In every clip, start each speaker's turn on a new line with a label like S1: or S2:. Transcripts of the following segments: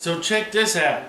S1: So check this out.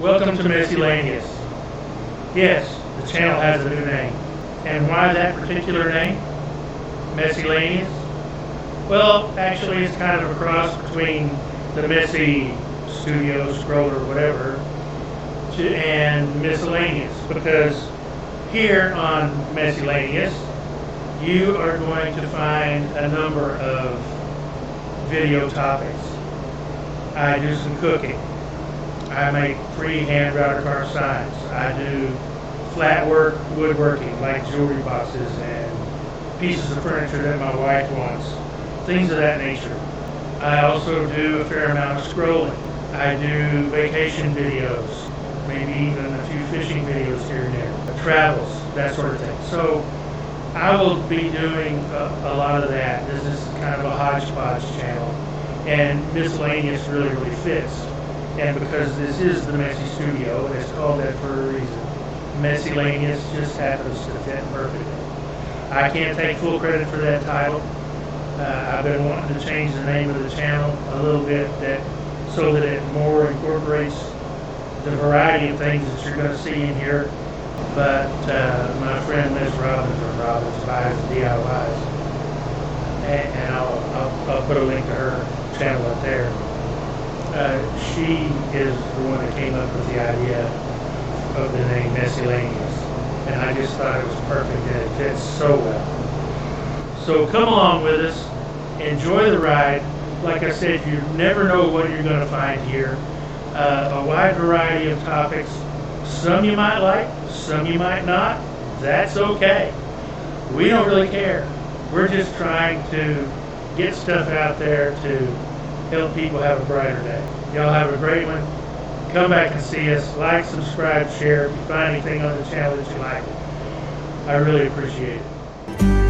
S1: Welcome to Messyllaneous. Yes, the channel has a new name. And why that particular name? Messyllaneous? Well, actually it's kind of a cross between the Messy Studio, Scroller, whatever, and Miscellaneous. Because here on Messyllaneous, you are going to find a number of video topics. I do some cooking. I make freehand router carved signs. I do flat work, woodworking, like jewelry boxes and pieces of furniture that my wife wants, things of that nature. I also do a fair amount of scrolling. I do vacation videos, maybe even a few fishing videos here and there, travels, that sort of thing. So I will be doing a lot of that. This is kind of a hodgepodge channel, and Miscellaneous really fits. And because this is the Messy Studio, and it's called that for a reason, Messyllaneous just happens to fit perfectly. I can't take full credit for that title. I've been wanting to change the name of the channel a little bit so that it more incorporates the variety of things that you're going to see in here. But my friend Miss Robin from Robin's Buys and DIYs, and I'll put a link to her channel up there. She is the one that came up with the idea of the name Messyllaneous, and I just thought it was perfect and it fits so well. So come along with us, enjoy the ride. Like I said, you never know what you're going to find here. A wide variety of topics. Some you might like, some you might not. That's okay. We don't really care. We're just trying to get stuff out there to help people have a brighter day. Y'all have a great one. Come back and see us. Like, subscribe, share. If you find anything on the channel that you like, I really appreciate it.